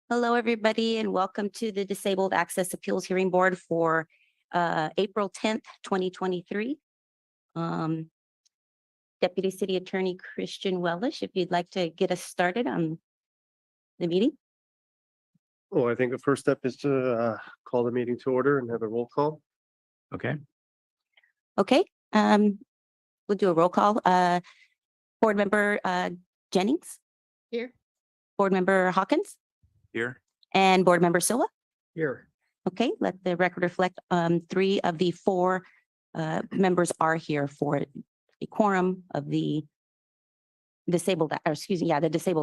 Hello, everybody, and welcome to the Disabled Access Appeals Hearing Board for April 10th, 2023. Deputy City Attorney Christian Wellish, if you'd like to get us started on the meeting. Well, I think the first step is to call the meeting to order and have a roll call. Okay, Okay, we'll do a roll call. Board Member Jennings, Here. Board Member Hawkins, here. and Board Member Silva. Here. Okay, let the record reflect 3 of the 4 members are here for the quorum of the Disabled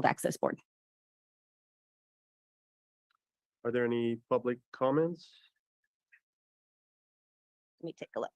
Access Board. Are there any public comments? Let me take a look.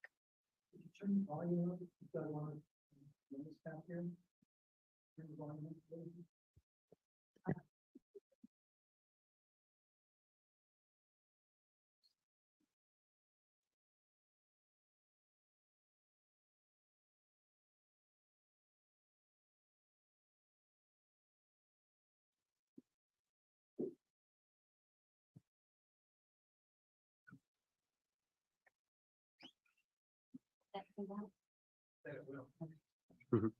Mhm.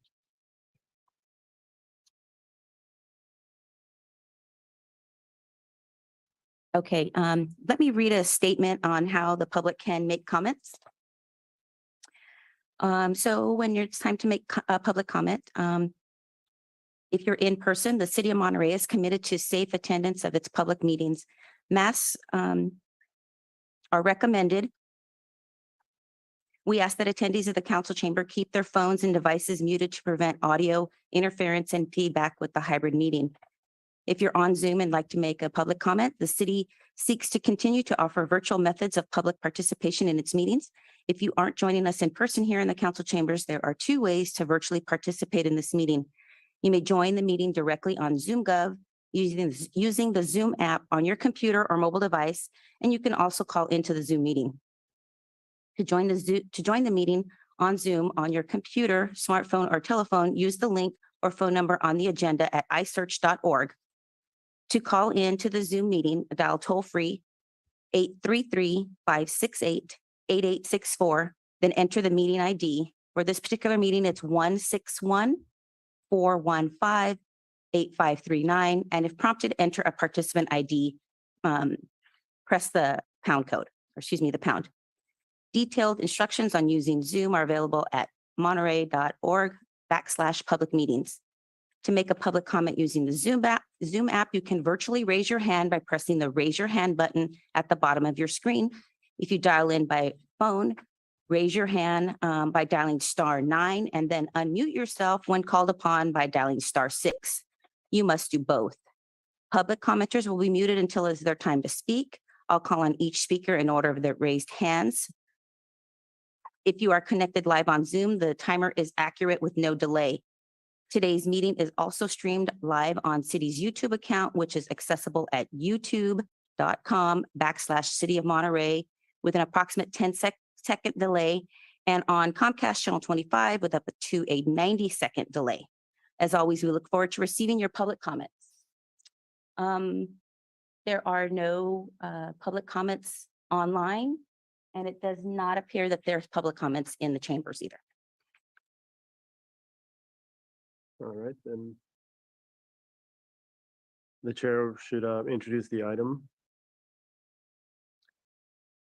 Okay, let me read a statement on how the public can make comments. So when it's time to make a public comment, if you're in person, the City of Monterey is committed to safe attendance of its public meetings. Masks are recommended. We ask that attendees of the council chamber keep their phones and devices muted to prevent audio interference and feedback with the hybrid meeting. If you're on Zoom and like to make a public comment, the city seeks to continue to offer virtual methods of public participation in its meetings. If you aren't joining us in person here in the council chambers, there are 2 ways to virtually participate in this meeting. You may join the meeting directly on ZoomGov using the Zoom app on your computer or mobile device, and you can also call into the Zoom meeting. To join the meeting on Zoom on your computer, smartphone, or telephone, use the link or phone number on the agenda at isearch.org. To call in to the Zoom meeting, dial toll-free 833-568-8864, then enter the meeting ID. For this particular meeting, it's 161-415-8539. And if prompted, enter a participant ID. Press the pound code, or excuse me, the pound. Detailed instructions on using Zoom are available at monterey.org/public meetings. To make a public comment using the Zoom app, you can virtually raise your hand by pressing the raise your hand button at the bottom of your screen. If you dial in by phone, raise your hand by dialing *9 and then unmute yourself when called upon by dialing *6. You must do both. Public commenters will be muted until it's their time to speak. I'll call on each speaker in order of their raised hands. If you are connected live on Zoom, the timer is accurate with no delay. Today's meeting is also streamed live on City's YouTube account, which is accessible at youtube.com/City of Monterey with an approximate 10-second delay, and on Comcast Channel 25 with up to a 90-second delay. As always, we look forward to receiving your public comments. There are no public comments online, and it does not appear that there's public comments in the chambers either. All right, then. The chair should introduce the item.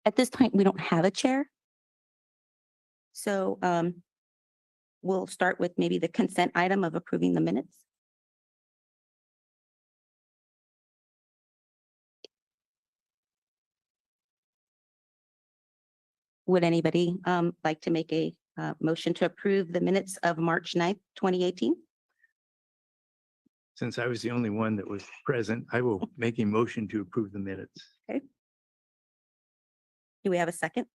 At this point, we don't have a chair. So we'll start with maybe the consent item of approving the minutes. Would anybody like to make a motion to approve the minutes of March 9th, 2018? Since I was the only one that was present, I will make a motion to approve the minutes. Do we have a second?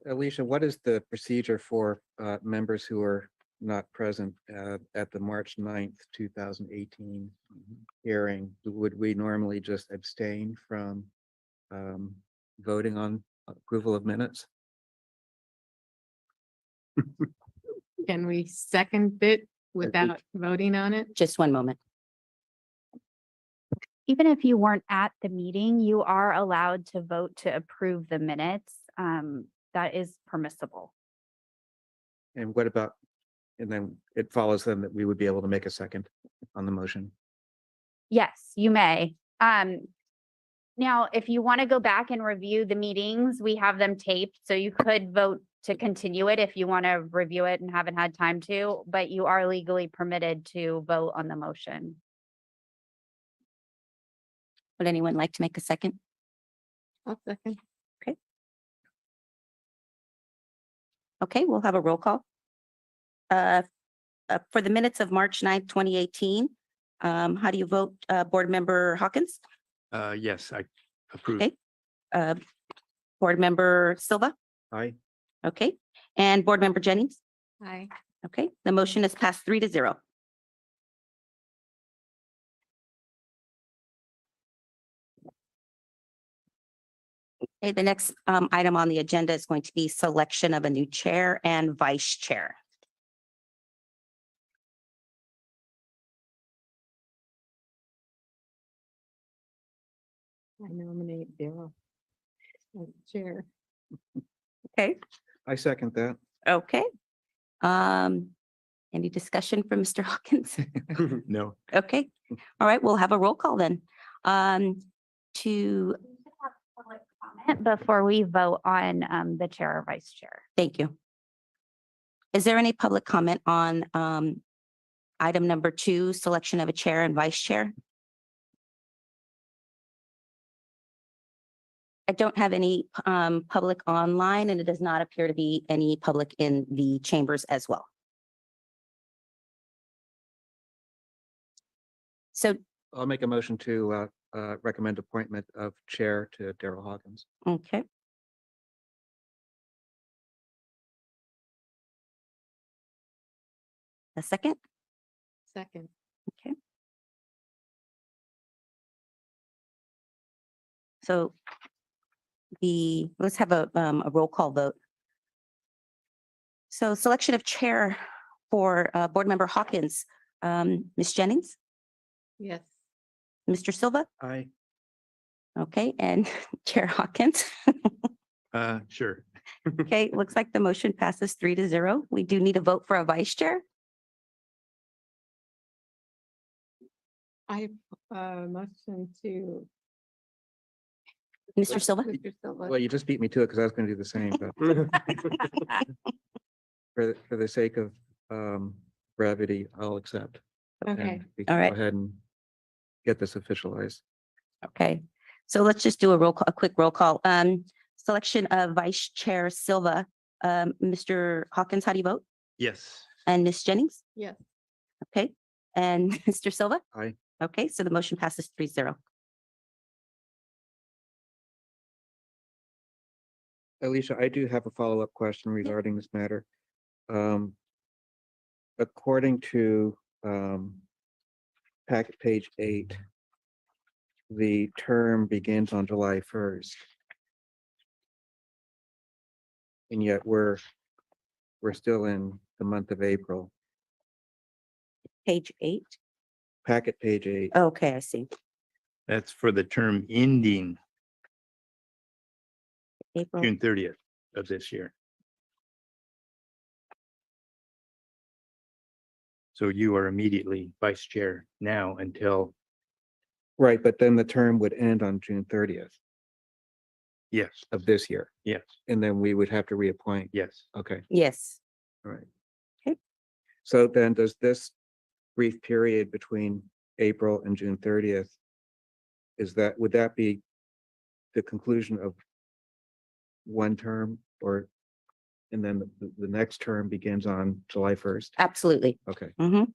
Alicia, what is the procedure for members who are not present at the March 9th, 2018 hearing? Would we normally just abstain from voting on approval of minutes? Can we second it without voting on it? Just one moment. even if you weren't at the meeting, you are allowed to vote to approve the minutes. That is permissible. And what about, and then it follows then that we would be able to make a second on the motion. Yes, you may. Now, if you want to go back and review the meetings, we have them taped, so you could vote to continue it if you want to review it and haven't had time to, but you are legally permitted to vote on the motion. Would anyone like to make a second? I'll second. Okay, we'll have a roll call. For the minutes of March 9th, 2018, how do you vote, Board Member Hawkins? Yes, I approve. Okay. Board Member Silva? Aye. Okay, and Board Member Jennings? Aye. Okay, the motion is passed 3-0. Okay, the next item on the agenda is going to be selection of a new chair and vice chair. I nominate Daryl as chair. Okay. I second that. Okay. Any discussion from Mr. Hawkins? No, Okay, all right, we'll have a roll call then. To, Before we vote on the chair or vice chair. thank you. Is there any public comment on item number 2, selection of a chair and vice chair? I don't have any public online, and it does not appear to be any public in the chambers as well. So, I'll make a motion to recommend appointment of chair to Daryl Hawkins. okay. A second? Second. Okay. So let's have a roll call vote. So selection of chair for Board Member Hawkins, Ms. Jennings, Yes. Mr. Silva, Aye. okay, and Chair Hawkins. sure. Okay, looks like the motion passes 3-0. We do need a vote for a vice chair. I motion to. Mr. Silva? Mr. Silva. Well, you just beat me to it because I was going to do the same, but for the sake of brevity, I'll accept. Okay. And we can All right. go ahead and get this officialized. Okay, so let's just do a roll call, a quick roll call. Selection of Vice Chair Silva. Mr. Hawkins, how do you vote? Yes. And Ms. Jennings? Yes. Okay, and Mr. Silva? Aye. Okay, so the motion passes 3-0. Alicia, I do have a follow-up question regarding this matter. According to packet page 8, the term begins on July 1st. And yet we're still in the month of April. Page 8. Packet page 8. Okay, I see. That's for the term ending April. June 30th of this year. So you are immediately vice chair now until, Right, but then the term would end on June 30th yes, of this year, yes, and then we would have to reappoint. yes. Okay, Yes. all right. Okay. So then does this brief period between April and June 30th, would that be the conclusion of one term, or, and then the next term begins on July 1st? Absolutely. Okay, Mhm.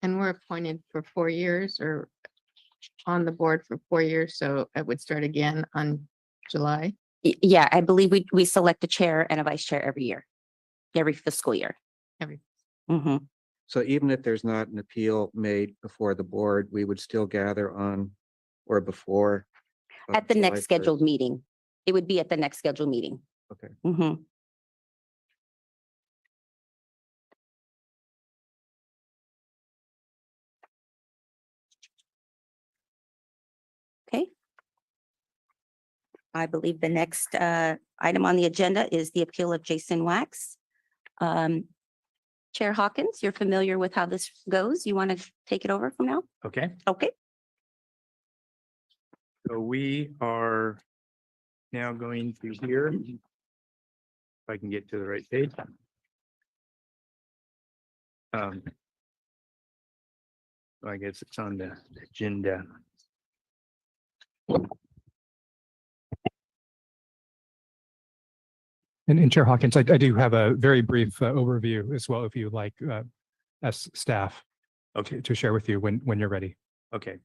And we're appointed for 4 years or on the board for 4 years, so it would start again on July. Yeah, I believe we select a chair and a vice chair every year, every fiscal year. Every- Mhm. so even if there's not an appeal made before the board, we would still gather on or before? At the July next scheduled 1st? meeting. It would be at the next scheduled meeting. Okay. Mhm. I believe the next item on the agenda is the appeal of Jason Wax. Chair Hawkins, you're familiar with how this goes. You want to take it over from now? Okay, Okay. so we are now going to hear. If I can get to the right page. I guess it's on the agenda. And Chair Hawkins, I do have a very brief overview as well, if you like, as staff Okay, to share with you when you're ready. okay.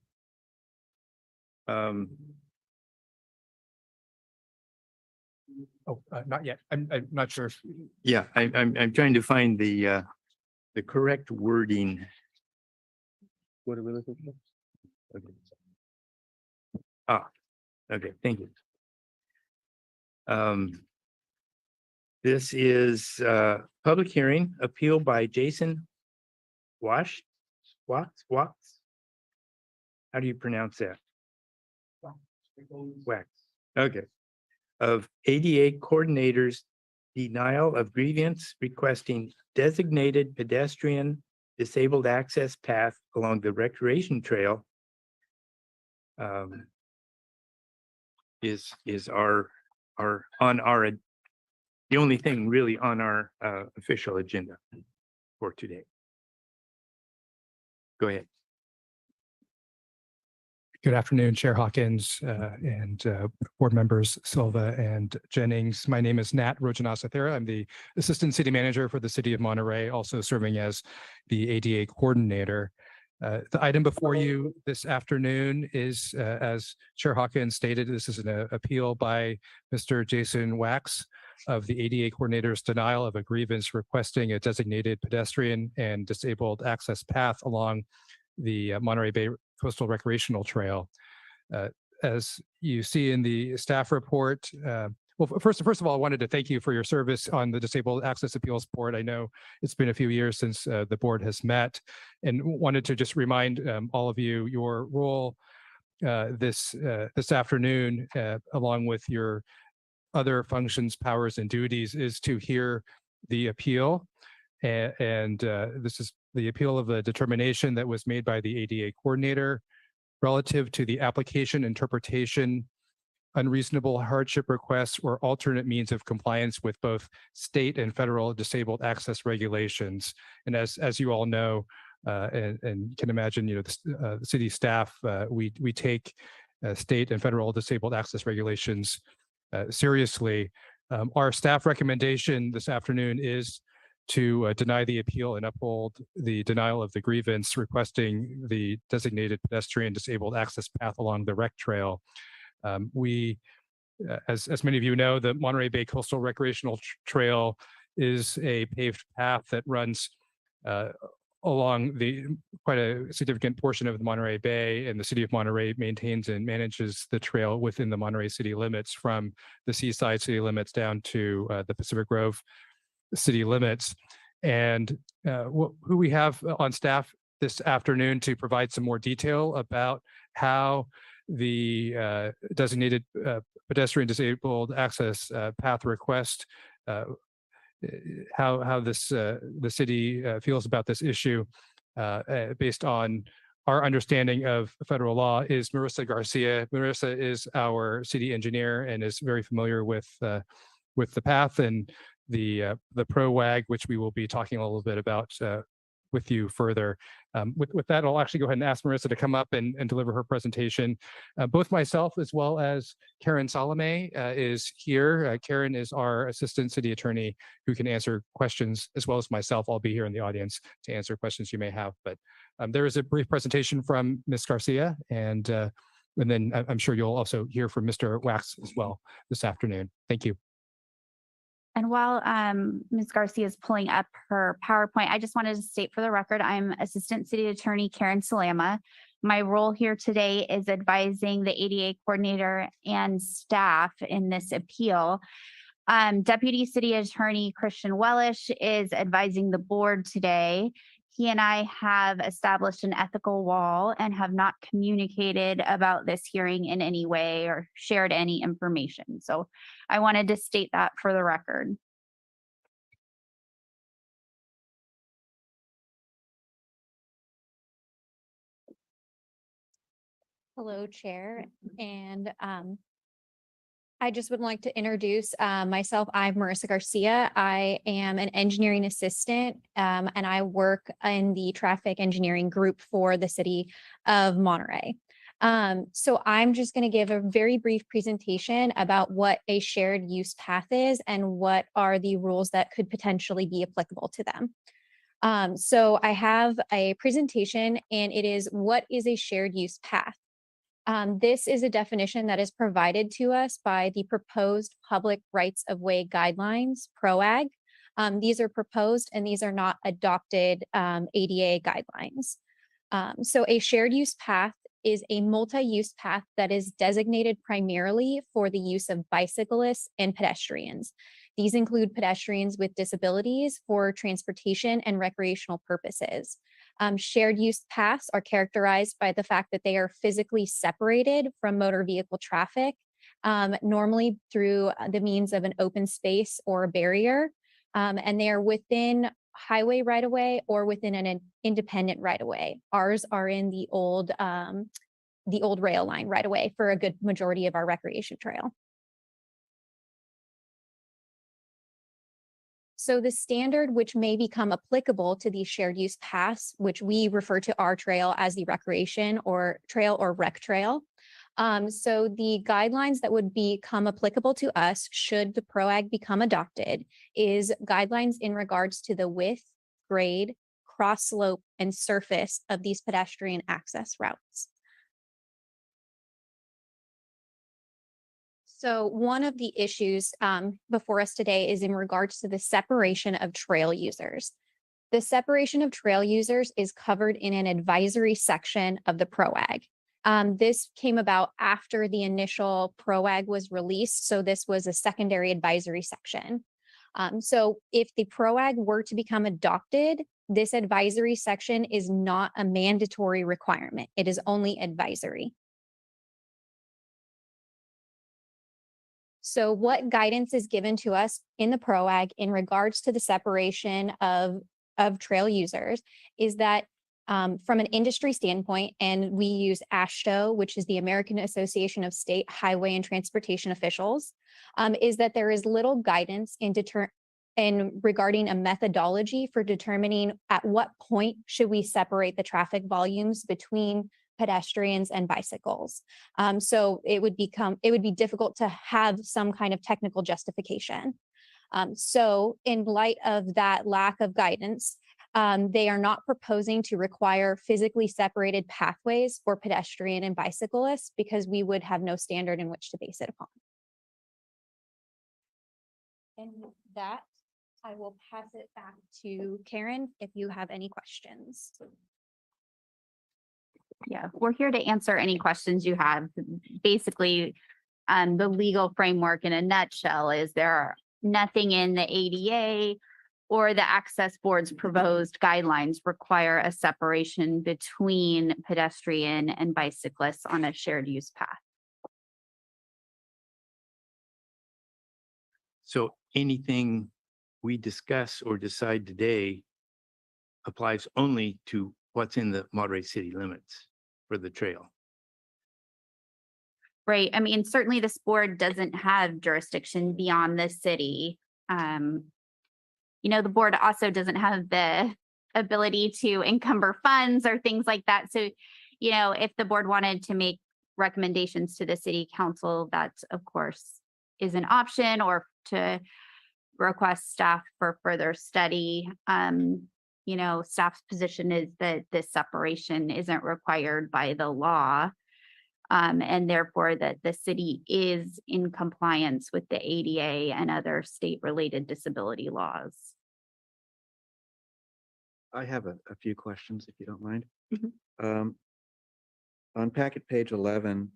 Oh, not yet. I'm not sure. Yeah, I'm trying to find the correct wording. What are we looking for? Okay. Ah, okay, thank you. This is public hearing appeal by Jason Wax. How do you pronounce that? Wax. Okay. Of ADA coordinators denial of grievance requesting designated pedestrian disabled access path along the recreation trail. Is the only thing really on our official agenda for today. Go ahead. Good afternoon, Chair Hawkins and board members Silva and Jennings. My name is Nat Rojanasathera. I'm the Assistant City Manager for the City of Monterey, also serving as the ADA Coordinator. The item before you this afternoon is, as Chair Hawkins stated, this is an appeal by Mr. Jason Wax of the ADA Coordinator's denial of a grievance requesting a designated pedestrian and disabled access path along the Monterey Bay Coastal Recreational Trail. As you see in the staff report, well, first of all, I wanted to thank you for your service on the Disabled Access Appeals Board. I know it's been a few years since the board has met, and wanted to just remind all of you your role this afternoon, along with your other functions, powers, and duties, is to hear the appeal. And this is the appeal of the determination that was made by the ADA coordinator relative to the application, interpretation, unreasonable hardship requests, or alternate means of compliance with both state and federal disabled access regulations. And as you all know, and can imagine, you know, the city staff, we take state and federal disabled access regulations seriously. Our staff recommendation this afternoon is to deny the appeal and uphold the denial of the grievance requesting the designated pedestrian disabled access path along the rec trail. We, as many of you know, the Monterey Bay Coastal Recreational Trail is a paved path that runs along quite a significant portion of the Monterey Bay, and the city of Monterey maintains and manages the trail within the Monterey city limits, from the seaside city limits down to the Pacific Grove city limits. And who we have on staff this afternoon to provide some more detail about how the designated pedestrian disabled access path request, how this the city feels about this issue based on our understanding of federal law, is Marissa Garcia. Marissa is our city engineer and is very familiar with the path and the ProWAG, which we will be talking a little bit about with you further. With that, I'll actually go ahead and ask Marissa to come up and deliver her presentation. Both myself as well as Karen Salome is here. Karen is our assistant city attorney who can answer questions, as well as myself. I'll be here in the audience to answer questions you may have. But there is a brief presentation from Ms. Garcia, and then I'm sure you'll also hear from Mr. Wax as well this afternoon. Thank you. And while Ms. Garcia is pulling up her PowerPoint, I just wanted to state for the record, I'm Assistant City Attorney Karen Salama. My role here today is advising the ADA coordinator and staff in this appeal. Deputy City Attorney Christian Wellish is advising the board today. he and I have established an ethical wall and have not communicated about this hearing in any way or shared any information. So I wanted to state that for the record. Hello, Chair, and I just would like to introduce myself. I'm Marissa Garcia. I am an engineering assistant, and I work in the traffic engineering group for the city of Monterey. So I'm just going to give a very brief presentation about what a shared use path is and what are the rules that could potentially be applicable to them. So I have a presentation, and it is, what is a shared use path? This is a definition that is provided to us by the proposed public rights of way guidelines, PROAG. These are proposed and these are not adopted ADA guidelines. So a shared use path is a multi-use path that is designated primarily for the use of bicyclists and pedestrians. These include pedestrians with disabilities for transportation and recreational purposes. Shared use paths are characterized by the fact that they are physically separated from motor vehicle traffic, normally through the means of an open space or a barrier, and they are within highway right-of-way or within an independent right-of-way. Ours are in the old rail line right-of-way for a good majority of our recreation trail. So the standard which may become applicable to these shared use paths, which we refer to our trail as the recreation or trail or rec trail. So the guidelines that would become applicable to us should the PROAG become adopted is guidelines in regards to the width, grade, cross slope, and surface of these pedestrian access routes. So one of the issues before us today is in regards to the separation of trail users. The separation of trail users is covered in an advisory section of the PROAG. This came about after the initial PROAG was released, so this was a secondary advisory section. So if the PROAG were to become adopted, this advisory section is not a mandatory requirement. It is only advisory. So what guidance is given to us in the PROAG in regards to the separation of trail users is that from an industry standpoint, and we use AASHTO, which is the American Association of State Highway and Transportation Officials, is that there is little guidance in regarding a methodology for determining at what point should we separate the traffic volumes between pedestrians and bicycles. So it would be difficult to have some kind of technical justification. So in light of that lack of guidance, they are not proposing to require physically separated pathways for pedestrian and bicyclists because we would have no standard in which to base it upon. And with that, I will pass it back to Karen if you have any questions. Yeah, we're here to answer any questions you have. Basically, the legal framework in a nutshell is there are nothing in the ADA or the access board's proposed guidelines require a separation between pedestrian and bicyclists on a shared use path. So anything we discuss or decide today applies only to what's in the Monterey city limits for the trail. Right. I mean, certainly this board doesn't have jurisdiction beyond the city. The board also doesn't have the ability to encumber funds or things like that. So, if the board wanted to make recommendations to the city council, that of course is an option, or to request staff for further study. Staff's position is that this separation isn't required by the law. And therefore that the city is in compliance with the ADA and other state-related disability laws. I have a few questions, if you don't mind. Mhm. On packet page 11,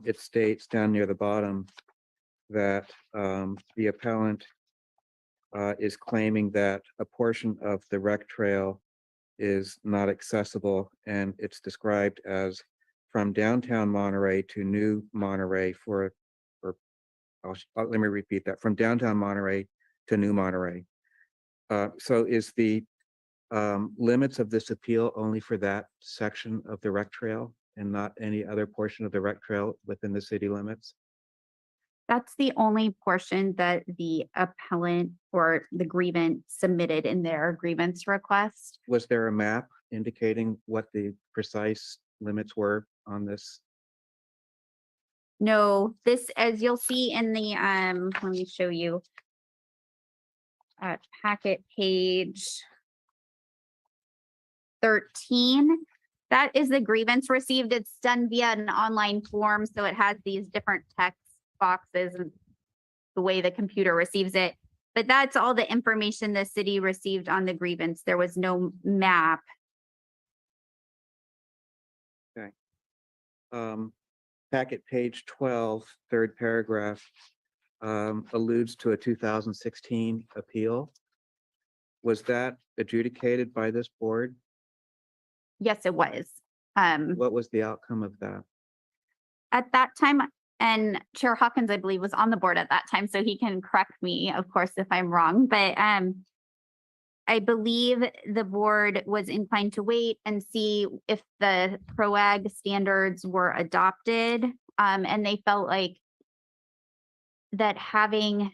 it states down near the bottom that the appellant is claiming that a portion of the rec trail is not accessible, and it's described as from downtown Monterey to New Monterey let me repeat that, from downtown Monterey to New Monterey. So is the limits of this appeal only for that section of the rec trail and not any other portion of the rec trail within the city limits? That's the only portion that the appellant or the grievant submitted in their grievance request. Was there a map indicating what the precise limits were on this? No, this, as you'll see in the, let me show you. Packet page 13. That is the grievance received. It's done via an online form, so it has these different text boxes and the way the computer receives it. But that's all the information the city received on the grievance. There was no map. Packet page 12, third paragraph, alludes to a 2016 appeal. Was that adjudicated by this board? Yes, it was. What was the outcome of that? At that time, and Chair Hawkins, I believe, was on the board at that time, so he can correct me, of course, if I'm wrong, but I believe the board was inclined to wait and see if the PROAG standards were adopted. And they felt like that having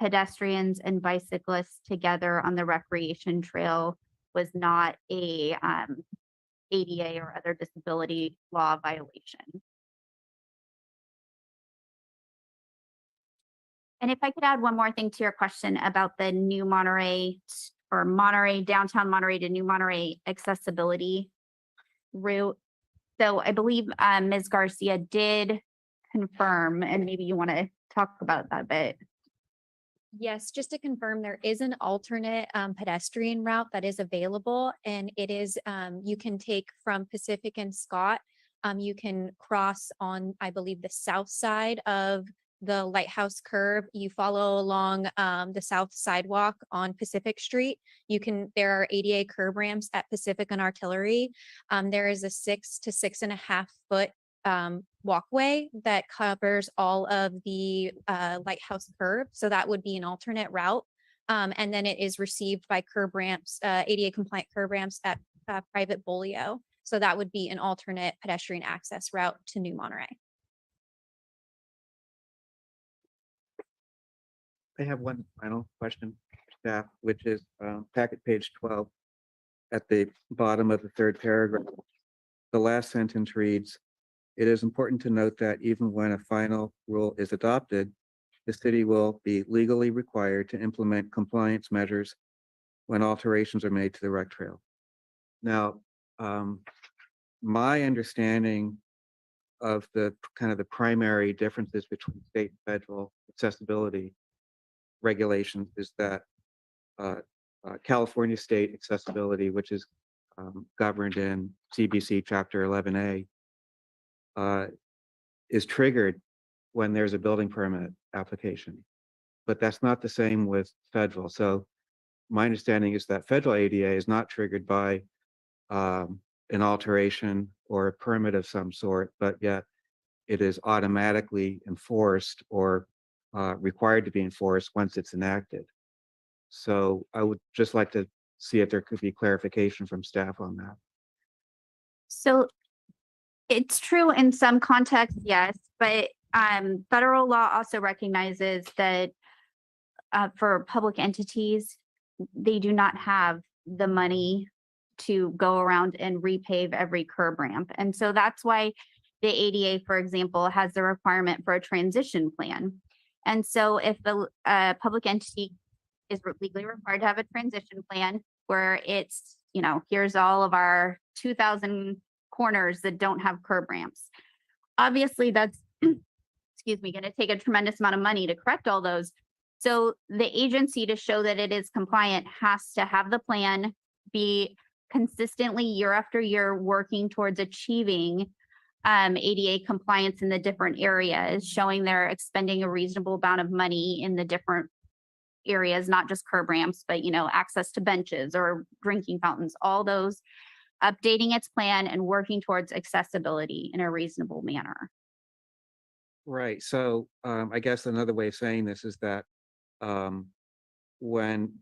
pedestrians and bicyclists together on the recreation trail was not a ADA or other disability law violation. And if I could add one more thing to your question about the new Monterey or Monterey, downtown Monterey to New Monterey accessibility route. So I believe Ms. Garcia did confirm, and maybe you want to talk about that a bit. Yes, just to confirm, there is an alternate pedestrian route that is available, and it is, you can take from Pacific and Scott. You can cross on, I believe, the south side of the Lighthouse curve. You follow along the south sidewalk on Pacific Street. There are ADA curb ramps at Pacific and Artillery. There is a 6 to 6.5 foot walkway that covers all of the Lighthouse curve. So that would be an alternate route. And then it is received by curb ramps, ADA compliant curb ramps at private Bolio. So that would be an alternate pedestrian access route to New Monterey. I have one final question, staff, which is packet page 12 at the bottom of the third paragraph. The last sentence reads, "It is important to note that even when a final rule is adopted, the city will be legally required to implement compliance measures when alterations are made to the rec trail." Now, my understanding of the kind of the primary differences between state and federal accessibility regulations is that California state accessibility, which is governed in CBC Chapter 11A, is triggered when there's a building permit application. But that's not the same with federal. So my understanding is that federal ADA is not triggered by an alteration or a permit of some sort, but yet it is automatically enforced or required to be enforced once it's enacted. So I would just like to see if there could be clarification from staff on that. So it's true in some contexts, yes, but federal law also recognizes that for public entities, they do not have the money to go around and repave every curb ramp. And so that's why the ADA, for example, has the requirement for a transition plan. And so if the public entity is legally required to have a transition plan where it's, here's all of our 2,000 corners that don't have curb ramps. Obviously that's, excuse me, going to take a tremendous amount of money to correct all those. So the agency, to show that it is compliant, has to have the plan, be consistently year after year working towards achieving ADA compliance in the different areas, showing they're expending a reasonable amount of money in the different areas, not just curb ramps, but access to benches or drinking fountains, all those, updating its plan and working towards accessibility in a reasonable manner. Right, so I guess another way of saying this is that when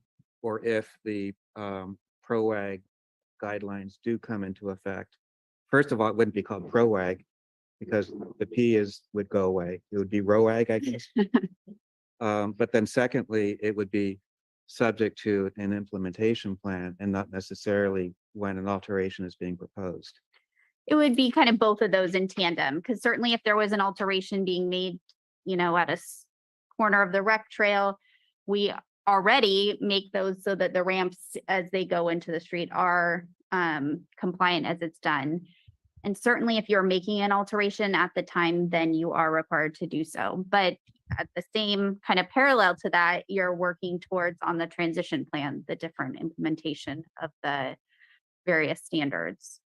or if the PROAG guidelines do come into effect, first of all, it wouldn't be called PROAG because the P would go away. It would be ROAG, I guess. But then secondly, it would be subject to an implementation plan and not necessarily when an alteration is being proposed. It would be kind of both of those in tandem, because certainly if there was an alteration being made, at a corner of the rec trail, we already make those so that the ramps as they go into the street are compliant as it's done. And certainly if you're making an alteration at the time, then you are required to do so. But at the same kind of parallel to that, you're working towards on the transition plan, the different implementation of the various standards.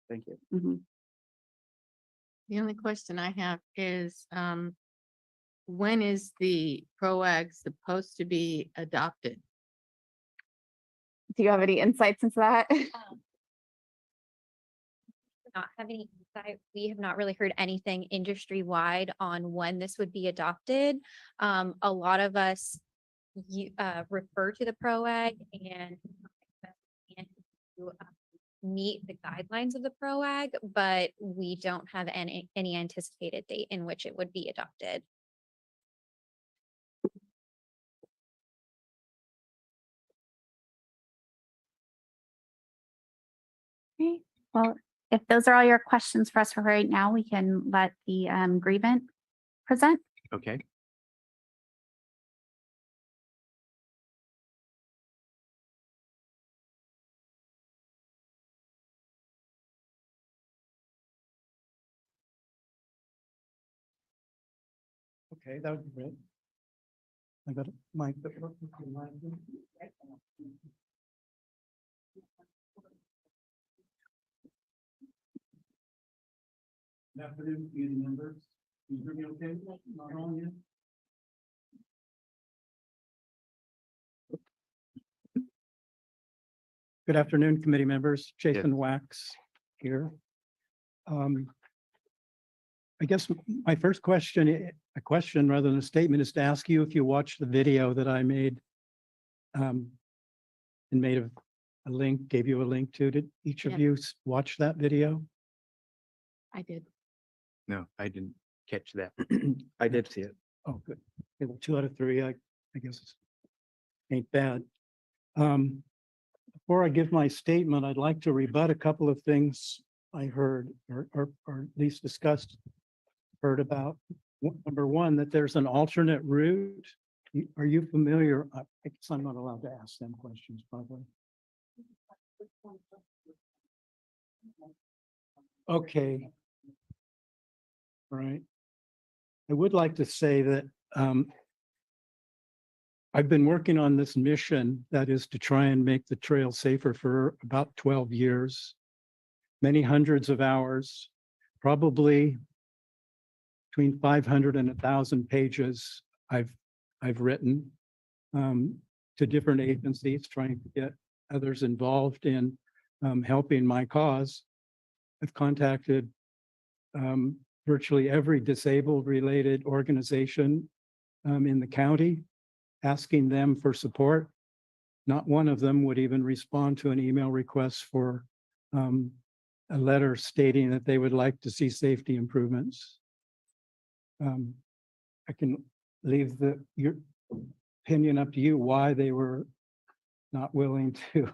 Thank you. Mhm. The only question I have is, when is the PROAG supposed to be adopted? Do you have any insights into that? Not have any insight. We have not really heard anything industry-wide on when this would be adopted. A lot of us refer to the PROAG and to meet the guidelines of the PROAG, but we don't have any anticipated date in which it would be adopted. Okay, well, if those are all your questions for us for right now, we can let the grievant present. Okay. Okay, that would be great. I got my. Good afternoon, community members. Can you hear me okay? Not on yet? Good afternoon, committee members. Jason Wax here. I guess my first question, a question rather than a statement, is to ask you if you watched the video that I made and made a link, gave you a link to. Did each of Yeah. you watch that video? I did. No, I didn't catch that. I did see it. Oh, good. Okay, well, 2 out of 3, I guess ain't bad. Before I give my statement, I'd like to rebut a couple of things I heard or at least heard about. Number one, that there's an alternate route. Are you familiar? I guess I'm not allowed to ask them questions probably. Okay. Right. I would like to say that I've been working on this mission that is to try and make the trail safer for about 12 years, many hundreds of hours, probably between 500 and 1,000 pages I've written to different agencies, trying to get others involved in helping my cause. I've contacted virtually every disabled related organization in the county, asking them for support. Not one of them would even respond to an email request for a letter stating that they would like to see safety improvements. I can leave your opinion up to you why they were not willing to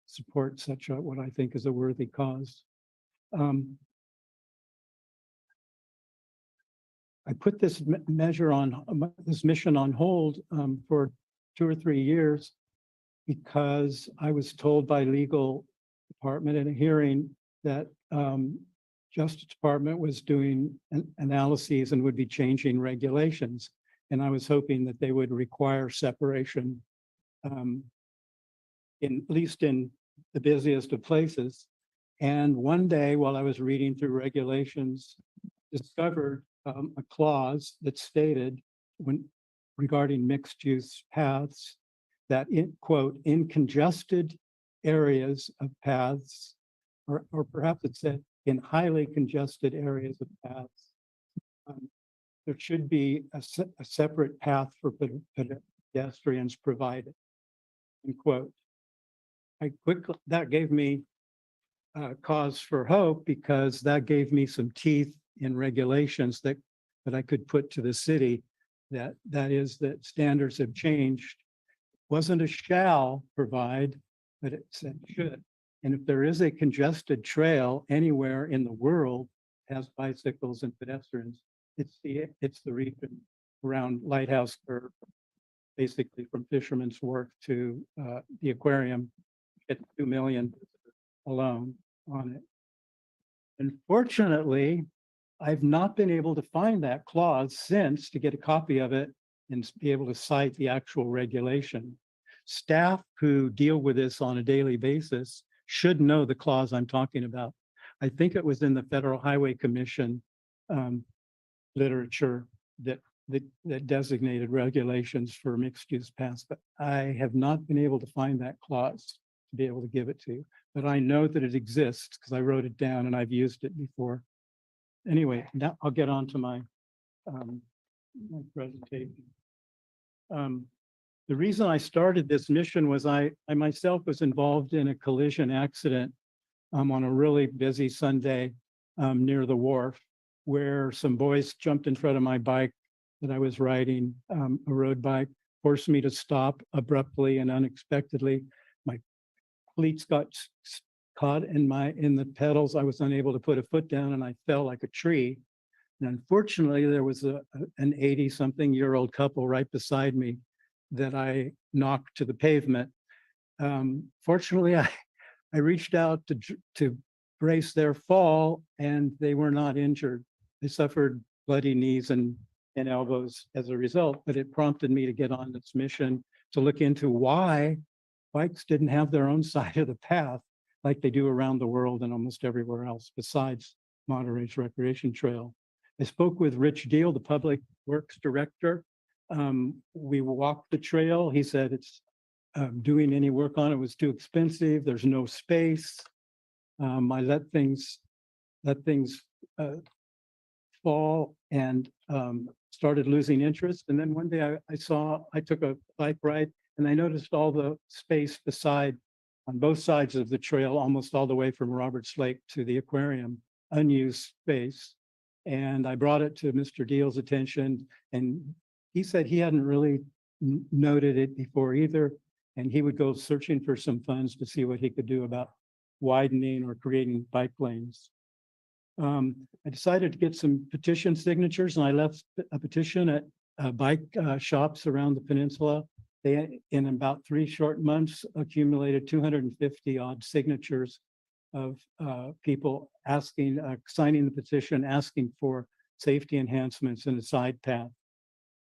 support such what I think is a worthy cause. I put this this mission on hold for 2 or 3 years because I was told by legal department in a hearing that Justice Department was doing analyses and would be changing regulations. And I was hoping that they would require separation at least in the busiest of places. And one day while I was reading through regulations, discovered a clause that stated when regarding mixed-use paths, that in quote, in congested areas of paths, or perhaps it said in highly congested areas of paths, there should be a separate path for pedestrians provided, end quote. That gave me cause for hope, because that gave me some teeth in regulations that I could put to the city, that is that standards have changed. Wasn't a shall provide, but it said should. And if there is a congested trail anywhere in the world has bicycles and pedestrians, it's the region around Lighthouse Curve, basically from Fisherman's Wharf to the aquarium, at 2 million alone on it. Unfortunately, I've not been able to find that clause since to get a copy of it and be able to cite the actual regulation. Staff who deal with this on a daily basis should know the clause I'm talking about. I think it was in the Federal Highway Commission literature that designated regulations for mixed-use paths, but I have not been able to find that clause to be able to give it to you. But I know that it exists because I wrote it down and I've used it before. Anyway, now I'll get on to my presentation. The reason I started this mission was I myself was involved in a collision accident on a really busy Sunday near the wharf, where some boys jumped in front of my bike that I was riding, a road bike, forced me to stop abruptly and unexpectedly. My cleats got caught in the pedals. I was unable to put a foot down and I fell like a tree. And unfortunately, there was an 80-something-year-old couple right beside me that I knocked to the pavement. Fortunately, I reached out to brace their fall and they were not injured. They suffered bloody knees and elbows as a result, but it prompted me to get on this mission to look into why bikes didn't have their own side of the path like they do around the world and almost everywhere else besides Monterey's recreation trail. I spoke with Rich Deal, the public works director. We walked the trail. He said it's doing any work on it was too expensive. There's no space. I let things fall and started losing interest. And then one day I took a bike ride and I noticed all the space on both sides of the trail, almost all the way from Roberts Lake to the aquarium, unused space. And I brought it to Mr. Deal's attention, and he said he hadn't really noted it before either. And he would go searching for some funds to see what he could do about widening or creating bike lanes. I decided to get some petition signatures, and I left a petition at bike shops around the peninsula. They, in about 3 short months, accumulated 250 odd signatures of people signing the petition, asking for safety enhancements in a side path.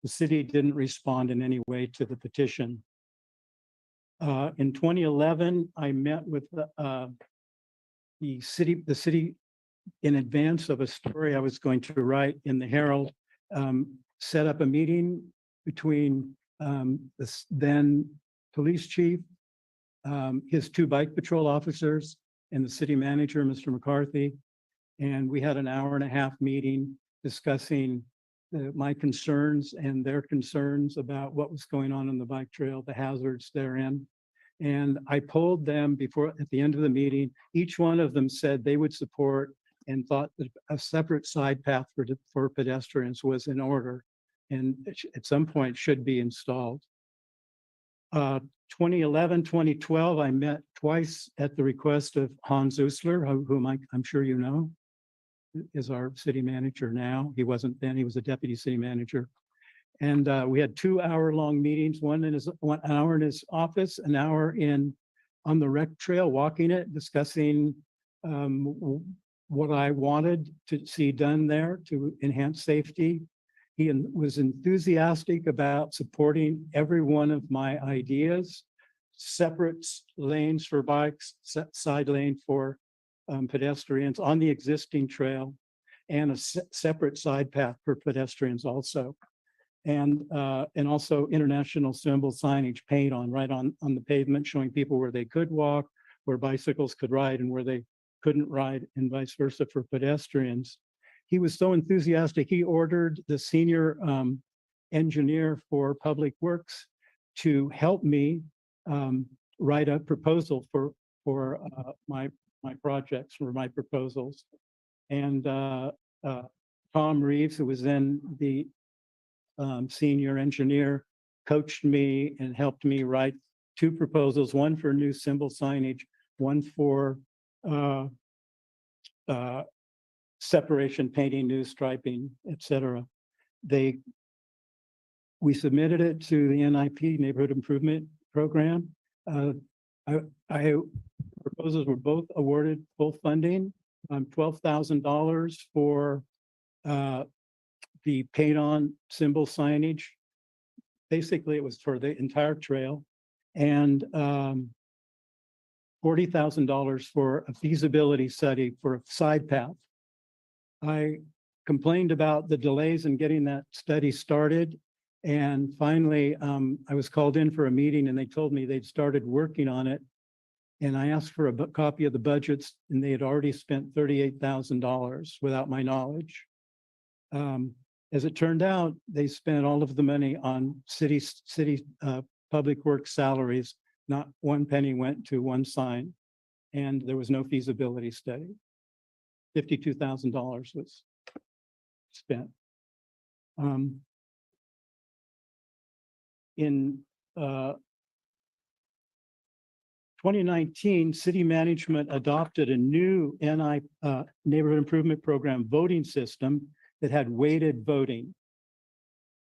The city didn't respond in any way to the petition. In 2011, I met with the city in advance of a story I was going to write in the Herald, set up a meeting between the then police chief, his 2 bike patrol officers, and the city manager, Mr. McCarthy. And we had an 1.5-hour meeting discussing my concerns and their concerns about what was going on the bike trail, the hazards therein. And I polled them at the end of the meeting. Each one of them said they would support and thought that a separate side path for pedestrians was in order and at some point should be installed. 2011, 2012, I met twice at the request of Hans Usler, whom I'm sure you know, is our city manager now. He wasn't then, he was a deputy city manager. And we had 2-hour-long meetings, one hour in his office, an hour on the rec trail, walking it, discussing what I wanted to see done there to enhance safety. He was enthusiastic about supporting every one of my ideas, separate lanes for bikes, side lane for pedestrians on the existing trail, and a separate side path for pedestrians also. and also international symbol signage paint right on the pavement, showing people where they could walk, where bicycles could ride, and where they couldn't ride, and vice versa for pedestrians. He was so enthusiastic, he ordered the senior engineer for Public Works to help me write a proposal for my projects, for my proposals. And Tom Reeves, who was then the senior engineer, coached me and helped me write two proposals, one for new symbol signage, one for separation painting, new striping, etc. We submitted it to the NIP, Neighborhood Improvement Program. Proposals were both awarded full funding, $12,000 for the paint on symbol signage. Basically, it was for the entire trail, and $40,000 for a feasibility study for a side path. I complained about the delays in getting that study started. And finally, I was called in for a meeting and they told me they'd started working on it. And I asked for a copy of the budgets and they had already spent $38,000 without my knowledge. As it turned out, they spent all of the money on city public works salaries. Not one penny went to one sign, and there was no feasibility study. $52,000 was spent. In 2019, city management adopted a new neighborhood improvement program voting system that had weighted voting.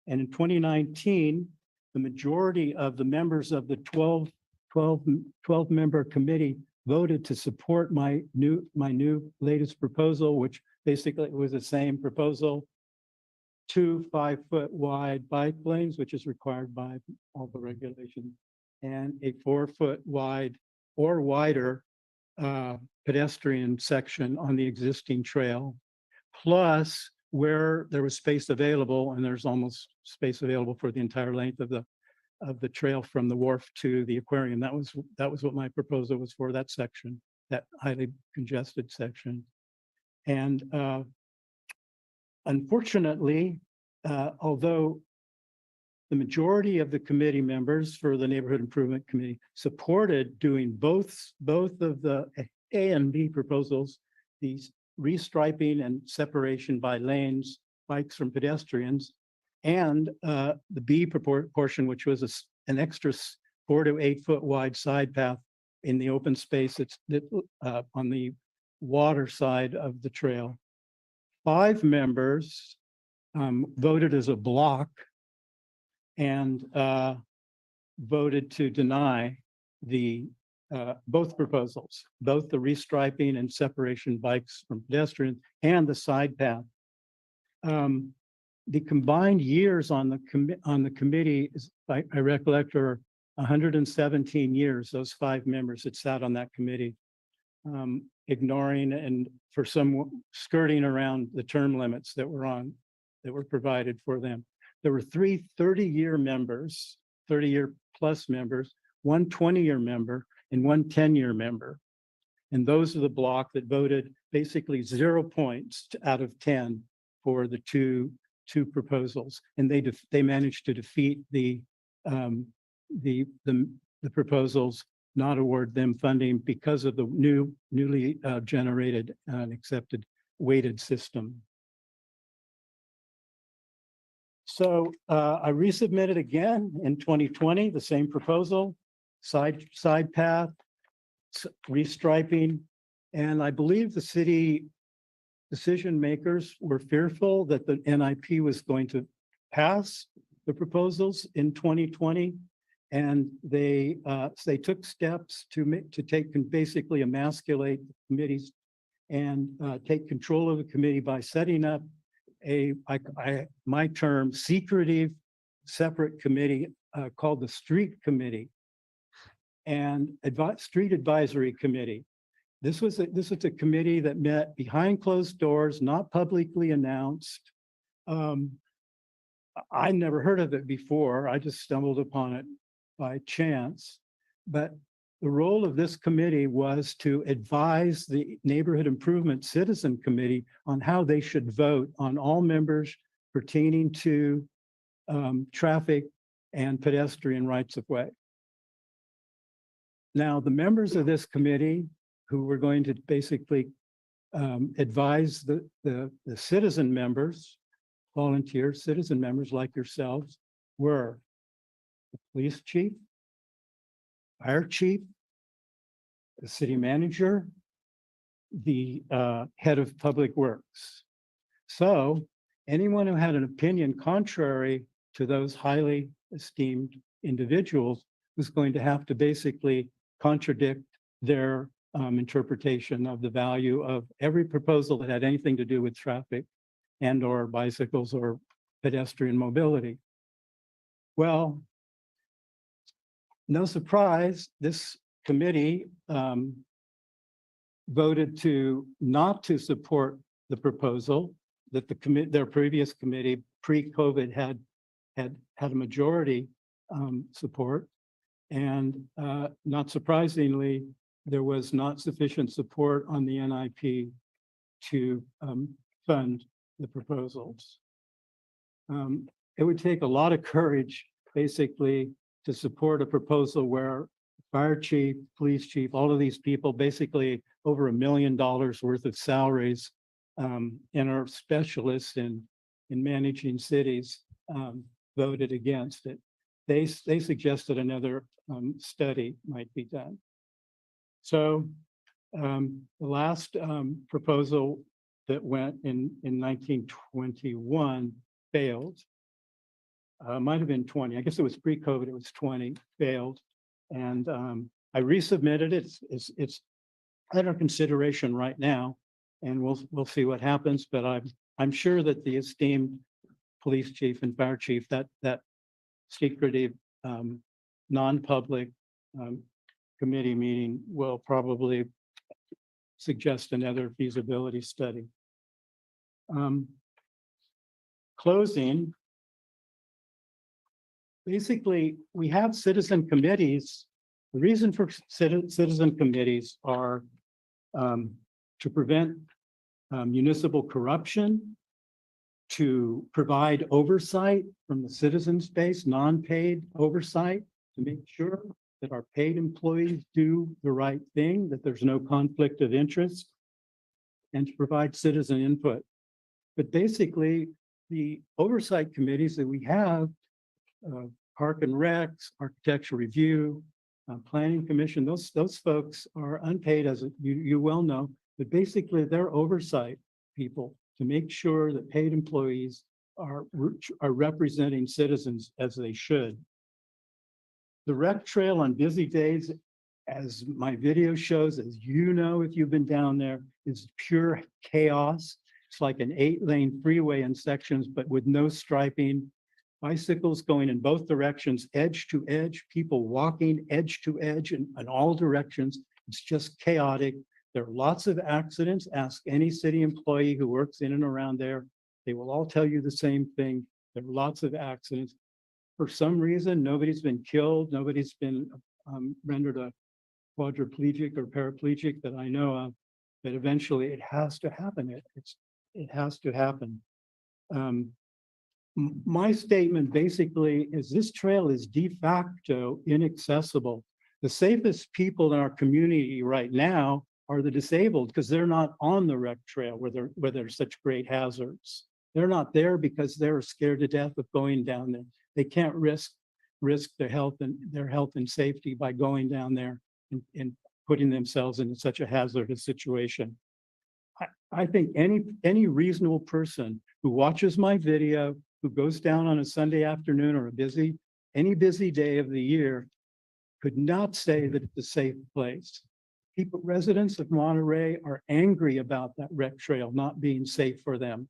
And in 2019, the majority of the members of the 12 member committee voted to support my new latest proposal, which basically was the same proposal. 2 5-foot wide bike lanes, which is required by all the regulations, and a 4-foot wide or wider pedestrian section on the existing trail, plus where there was space available, and there's almost space available for the entire length of the trail from the wharf to the aquarium. That was what my proposal was for, that section, that highly congested section. And unfortunately, although the majority of the committee members for the Neighborhood Improvement Committee supported doing both of the A and B proposals, these restriping and separation by lanes, bikes from pedestrians, and the B portion, which was an extra 4 to 8 foot wide side path in the open space on the water side of the trail. 5 members voted as a block and voted to deny both proposals, both the restriping and separation bikes from pedestrians and the side path. The combined years on the committee, I recollect, are 117 years. Those 5 members that sat on that committee, ignoring and for some skirting around the term limits that were provided for them. There were 3 30-year members, 30-year plus members, 1 20-year member, and 1 10-year member. And those are the block that voted basically 0 points out of 10 for the two proposals. And they managed to defeat the proposals, not award them funding because of the newly generated and accepted weighted system. So I resubmitted again in 2020, the same proposal, side path, restriping, and I believe the city decision makers were fearful that the NIP was going to pass the proposals in 2020, and they took steps to basically emasculate the committees and take control of the committee by setting up my term, secretive separate committee called the Street Committee and Street Advisory Committee. This was a committee that met behind closed doors, not publicly announced. I never heard of it before. I just stumbled upon it by chance. But the role of this committee was to advise the Neighborhood Improvement Citizen Committee on how they should vote on all members pertaining to traffic and pedestrian rights of way. Now, the members of this committee who were going to basically advise the citizen members, volunteer citizen members like yourselves, were the police chief, fire chief, the city manager, the head of public works. So anyone who had an opinion contrary to those highly esteemed individuals was going to have to basically contradict their interpretation of the value of every proposal that had anything to do with traffic and or bicycles or pedestrian mobility. Well, no surprise, this committee voted to not to support the proposal that their previous committee pre-COVID had a majority support. And not surprisingly, there was not sufficient support on the NIP to fund the proposals. It would take a lot of courage, basically, to support a proposal where fire chief, police chief, all of these people, basically over $1 million worth of salaries, and are specialists in managing cities, voted against it. They suggested another study might be done. So the last proposal that went in 1921 failed. Might have been 20. I guess it was pre-COVID. It was 20, failed. And I resubmitted it. It's under consideration right now, and we'll see what happens. But I'm sure that the esteemed police chief and fire chief, that secretive non-public committee meeting will probably suggest another feasibility study. Closing. Basically, we have citizen committees. The reason for citizen committees are to prevent municipal corruption, to provide oversight from the citizen space, non-paid oversight, to make sure that our paid employees do the right thing, that there's no conflict of interest, and to provide citizen input. But basically, the oversight committees that we have, Park and Recs, Architectural Review, Planning Commission, those folks are unpaid, as you well know, but basically they're oversight people to make sure that paid employees are representing citizens as they should. The rec trail on busy days, as my video shows, as you know, if you've been down there, is pure chaos. It's like an 8-lane freeway in sections, but with no striping. Bicycles going in both directions, edge to edge, people walking edge to edge in all directions. It's just chaotic. There are lots of accidents. Ask any city employee who works in and around there. They will all tell you the same thing. There are lots of accidents. For some reason, nobody's been killed. Nobody's been rendered a quadriplegic or paraplegic that I know of. But eventually it has to happen. It has to happen. My statement basically is this trail is de facto inaccessible. The safest people in our community right now are the disabled because they're not on the rec trail where there's such great hazards. They're not there because they're scared to death of going down there. They can't risk their health and safety by going down there and putting themselves in such a hazardous situation. I think any reasonable person who watches my video, who goes down on a Sunday afternoon or any busy day of the year, could not say that it's a safe place. Residents of Monterey are angry about that rec trail not being safe for them.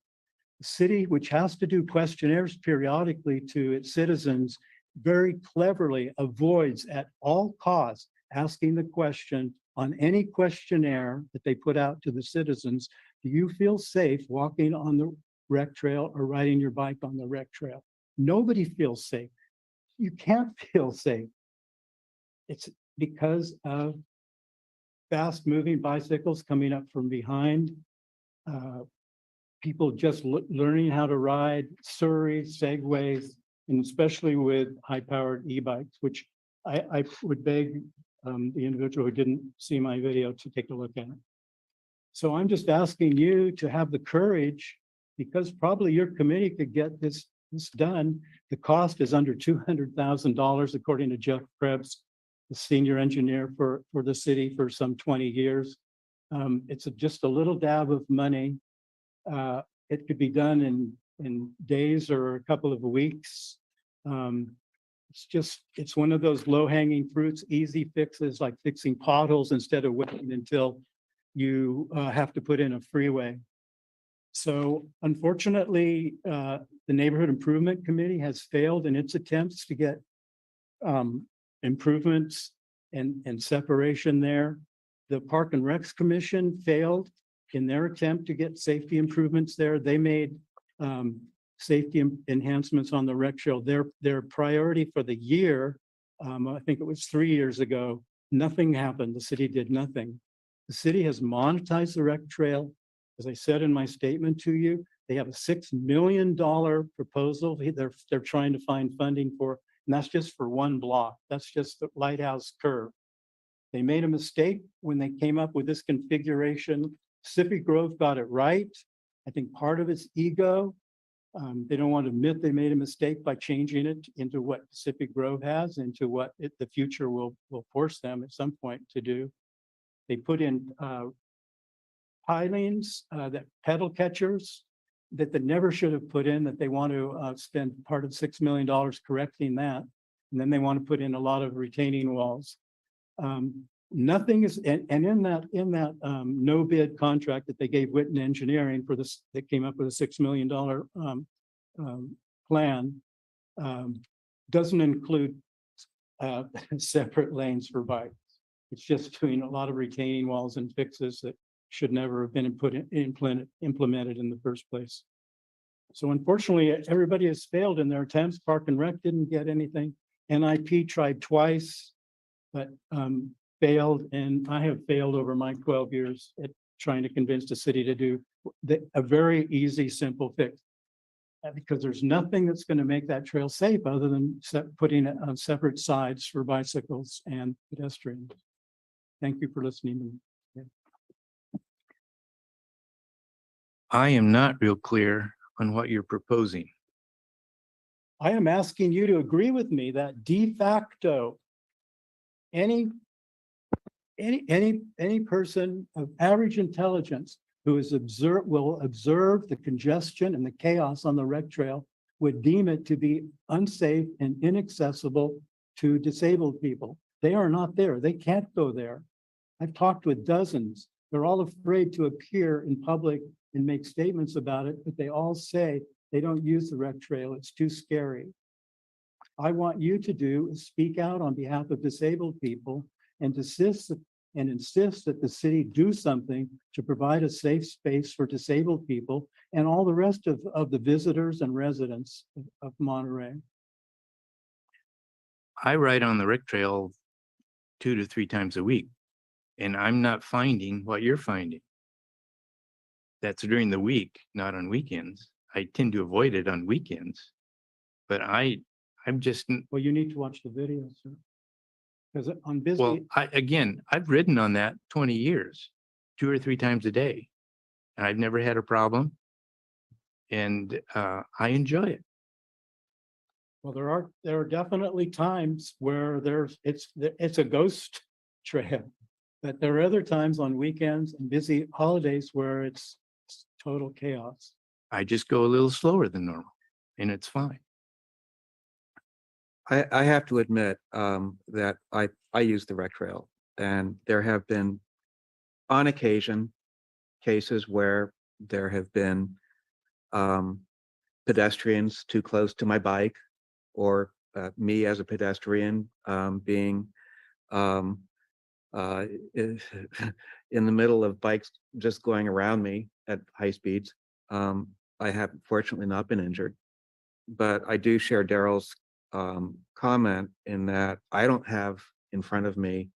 The city, which has to do questionnaires periodically to its citizens, very cleverly avoids at all costs asking the question on any questionnaire that they put out to the citizens, do you feel safe walking on the rec trail or riding your bike on the rec trail? Nobody feels safe. You can't feel safe. It's because of fast moving bicycles coming up from behind. People just learning how to ride Surrey, Segways, and especially with high powered e-bikes, which I would beg the individual who didn't see my video to take a look at it. So I'm just asking you to have the courage, because probably your committee could get this done. The cost is under $200,000, according to Jeff Krebs, the senior engineer for the city for some 20 years. It's just a little dab of money. It could be done in days or a couple of weeks. It's one of those low hanging fruits, easy fixes, like fixing potholes instead of waiting until you have to put in a freeway. So unfortunately, the Neighborhood Improvement Committee has failed in its attempts to get improvements and separation there. The Park and Recs Commission failed in their attempt to get safety improvements there. They made safety enhancements on the rec trail their priority for the year. I think it was 3 years ago. Nothing happened. The city did nothing. The city has monetized the rec trail. As I said in my statement to you, they have a $6 million proposal they're trying to find funding for, and that's just for one block. That's just the Lighthouse Curve. They made a mistake when they came up with this configuration. Pacific Grove got it right. I think part of it's ego. They don't want to admit they made a mistake by changing it into what Pacific Grove has, into what the future will force them at some point to do. They put in pilings, that pedal catchers that they never should have put in, that they want to spend part of $6 million correcting that. And then they want to put in a lot of retaining walls. Nothing is, and in that no bid contract that they gave Witten Engineering for this, that came up with a $6 million plan, doesn't include separate lanes for bikes. It's just doing a lot of retaining walls and fixes that should never have been implemented in the first place. So unfortunately, everybody has failed in their attempts. Park and Rec didn't get anything. NIP tried twice, but failed, and I have failed over my 12 years at trying to convince the city to do a very easy, simple fix. Because there's nothing that's going to make that trail safe other than putting it on separate sides for bicycles and pedestrians. Thank you for listening to me. I am not real clear on what you're proposing. I am asking you to agree with me that de facto, any person of average intelligence who is will observe the congestion and the chaos on the rec trail would deem it to be unsafe and inaccessible to disabled people. They are not there. They can't go there. I've talked with dozens. They're all afraid to appear in public and make statements about it, but they all say they don't use the rec trail. It's too scary. I want you to do is speak out on behalf of disabled people and insist that the city do something to provide a safe space for disabled people and all the rest of the visitors and residents of Monterey. I ride on the rec trail 2 to 3 times a week, and I'm not finding what you're finding. That's during the week, not on weekends. I tend to avoid it on weekends, but I'm just, Well, you need to watch the video, sir. Because on busy. well, I've ridden on that 20 years, 2 or 3 times a day, and I've never had a problem. And I enjoy it. Well, there are definitely times where it's a ghost trail, but there are other times on weekends and busy holidays where it's total chaos. I just go a little slower than normal, and it's fine. I have to admit that I use the rec trail, and there have been on occasion cases where there have been pedestrians too close to my bike, or me as a pedestrian being in the middle of bikes just going around me at high speeds. I have fortunately not been injured, but I do share Daryl's comment in that I don't have in front of me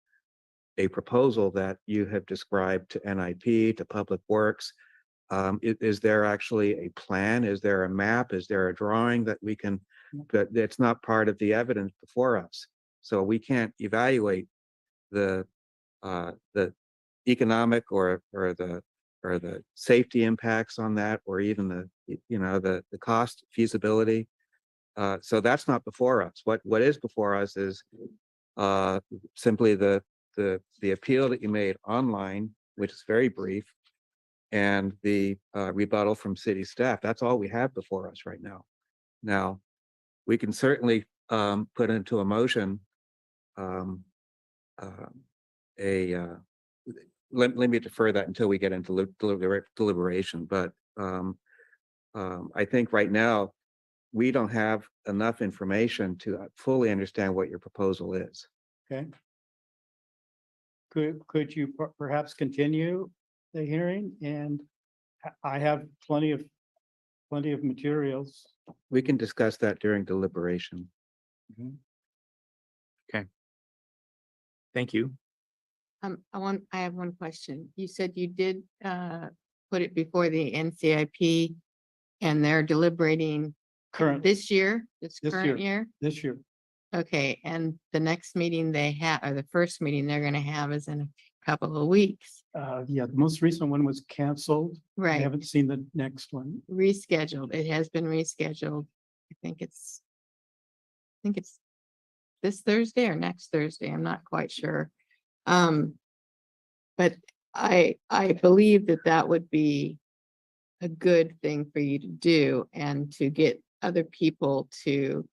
a proposal that you have described to NIP, to Public Works. Is there actually a plan? Is there a map? Is there a drawing that we can, that's not part of the evidence before us? So we can't evaluate the economic or the safety impacts on that, or even the cost feasibility. So that's not before us. What is before us is simply the appeal that you made online, which is very brief, and the rebuttal from city staff. That's all we have before us right now. Now, we can certainly put into a motion let me defer that until we get into deliberation. But I think right now we don't have enough information to fully understand what your proposal is. Okay. Could you perhaps continue the hearing? And I have plenty of materials. We can discuss that during deliberation. Thank you. I have one question. You said you did put it before the NCIP and they're deliberating Current, this year, this This current year? this year. Okay, and the next meeting they have, or the first meeting they're gonna have is in a couple of weeks, Yeah, the most recent one was canceled. I right? haven't seen the next one. Rescheduled. It has been rescheduled. I think it's this Thursday or next Thursday. I'm not quite sure. But I believe that would be a good thing for you to do and to get other people to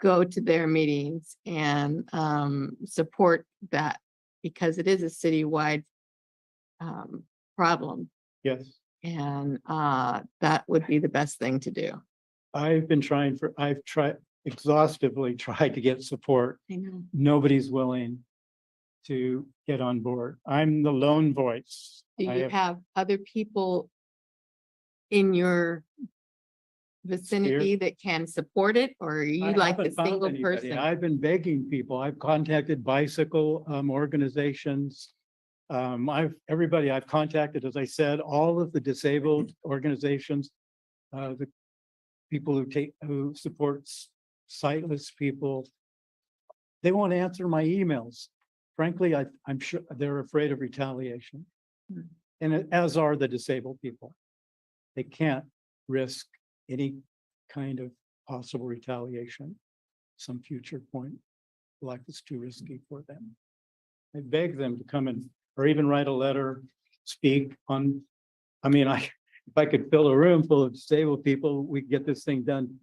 go to their meetings and support that, because it is a citywide problem, Yes. and that would be the best thing to do. I've tried exhaustively tried to get support. I know. Nobody's willing to get on board. I'm the lone voice. Do I you have other people in your vicinity that can support it, or are I you like the haven't found single anybody. person? I've been begging people. I've contacted bicycle organizations. I've contacted, as I said, all of the disabled organizations, the people who supports sightless people. They won't answer my emails. Frankly, I'm sure they're afraid of retaliation. And as are the disabled people. They can't risk any kind of possible retaliation, some future point. Life is too risky for them. I beg them to come in, or even write a letter, speak on, if I could fill a room full of disabled people, we could get this thing done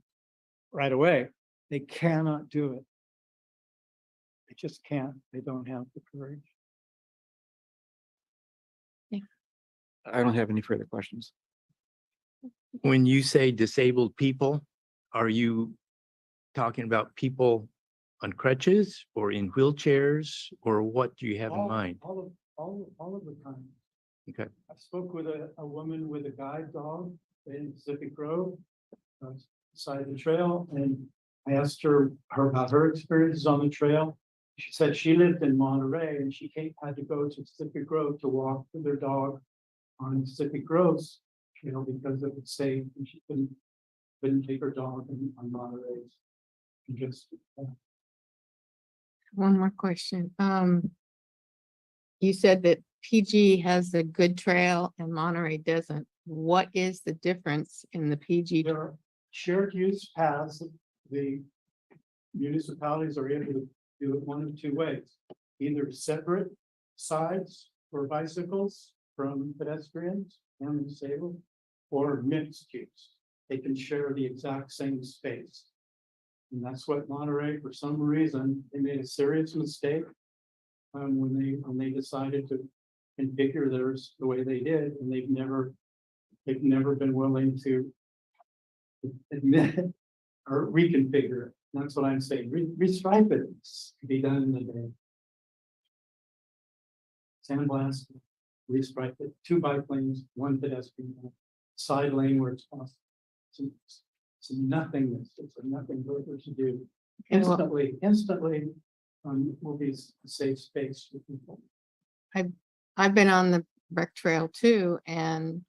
right away. They cannot do it. They just can't. They don't have the courage. I don't have any further questions. When you say disabled people, are you talking about people on crutches or in wheelchairs, or what do you have in mind? All of the time. Okay. I spoke with a woman with a guide dog in Pacific Grove, side of the trail, and I asked her about her experiences on the trail. She said she lived in Monterey and she had to go to Pacific Grove to walk with her dog on Pacific Grove's trail because it was safe, and she couldn't take her dog on Monterey's. And just One more question. You said that PG has a good trail and Monterey doesn't. What is the difference in the PG? there are shared use paths. The municipalities are able to do it one of two ways, either separate sides for bicycles from pedestrians and disabled, or mixed use. They can share the exact same space. And that's what Monterey, for some reason, they made a serious mistake when they decided to configure theirs the way they did, and they've never been willing to admit or reconfigure it. That's what I'm saying. Restripe it. It's to be done in a day. Sandblast, restripe it, 2 bike lanes, 1 pedestrian lane, side lane where it's possible. It's nothingness. It's a nothing burger to do. Okay, well, Instantly, will be a safe space for people. I've been on the rec trail too, and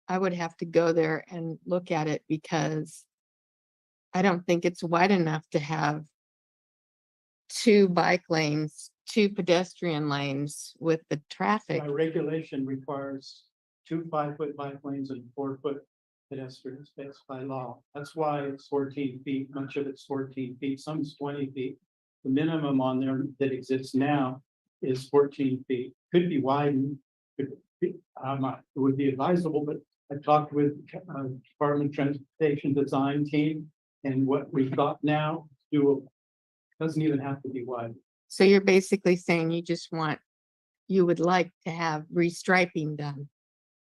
I would have to go there and look at it because I don't think it's wide enough to have two bike lanes, two pedestrian lanes with the traffic. Our regulation requires 2 5-foot bike lanes and 4-foot pedestrian space by law. That's why it's 14 feet. Much of it's 14 feet, some is 20 feet. The minimum on there that exists now is 14 feet. Could be widened. It would be advisable, but I talked with Department of Transportation Design Team, and what we've got now is doable. Doesn't even have to be wide. So you're basically saying you would like to have restriping done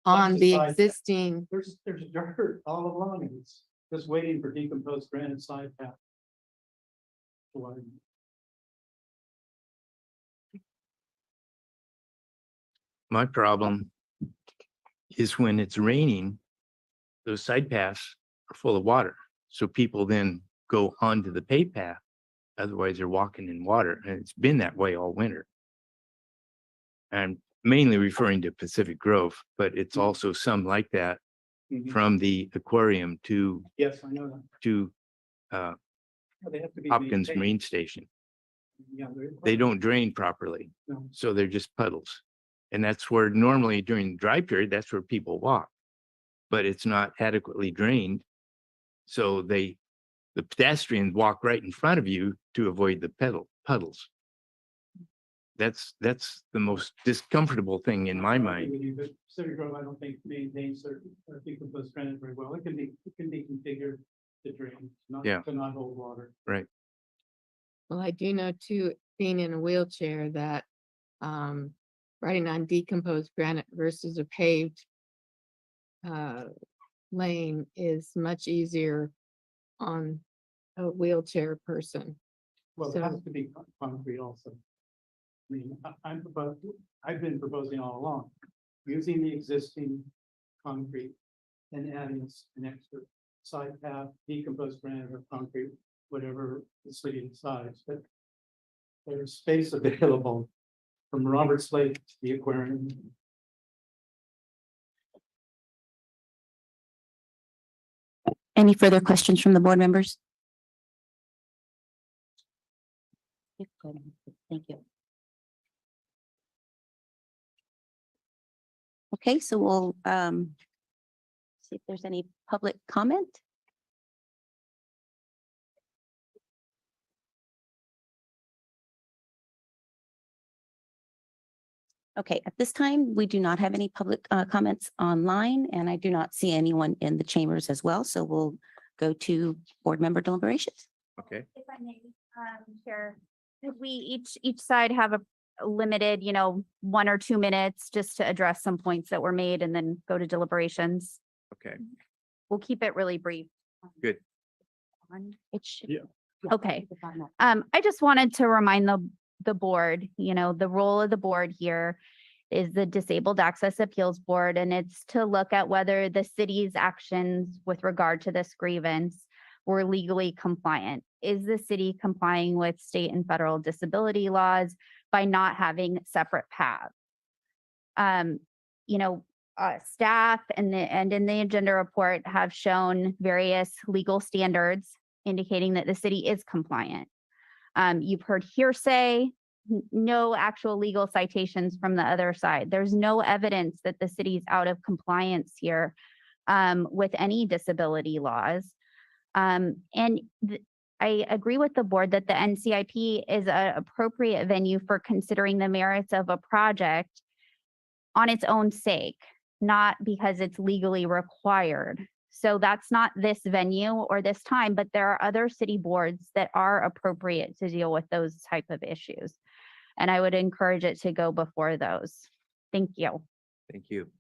on the Besides that, existing, There's dirt all along it. It's just waiting for decomposed granite side path. to widen. My problem is when it's raining, those side paths are full of water. So people then go onto the paved path. Otherwise, they're walking in water, and it's been that way all winter. I'm mainly referring to Pacific Grove, but it's also some like that Mhm. from the aquarium to Yes, I know that. They have to be Hopkins maintained. Marine Station. Yeah, They don't drain properly, No. so they're just puddles. And that's where normally during the dry period, that's where people walk. But it's not adequately drained. So the pedestrians walk right in front of you to avoid the puddles. That's the most discomfortable thing in my mind. Pacific Grove, I don't think maintains their decomposed granite very well. It can be configured to drain, Yeah. to not hold water. well, I do know too, being in a wheelchair that riding on decomposed granite versus a paved lane is much easier on a wheelchair person. Well, it So- has to be concrete also. I mean, I've been proposing all along, using the existing concrete and adding an extra side path, decomposed granite or concrete, whatever the city decides, but there's space available from Roberts Lake to the aquarium. Any further questions from the board members? Thank you. Okay, so we'll see if there's any public comment. Okay, at this time, we do not have any public comments online, and I do not see anyone in the chambers as well. So we'll go to board member deliberations. Okay. If I may, Chair, could we each side have a limited, 1 or 2 minutes just to address some points that were made and then go to deliberations? Okay. We'll keep it really brief. Good. It should. Yeah. Okay. I just wanted to remind the board, the role of the board here is the Disabled Access Appeals Board, and it's to look at whether the city's actions with regard to this grievance were legally compliant. Is the city complying with state and federal disability laws by not having separate paths? Staff and in the agenda report have shown various legal standards indicating that the city is compliant. You've heard hearsay, no actual legal citations from the other side. There's no evidence that the city's out of compliance here with any disability laws. I agree with the board that the NCIP is an appropriate venue for considering the merits of a project on its own sake, not because it's legally required. So that's not this venue or this time, but there are other city boards that are appropriate to deal with those type of issues. And I would encourage it to go before those. Thank you. Thank you.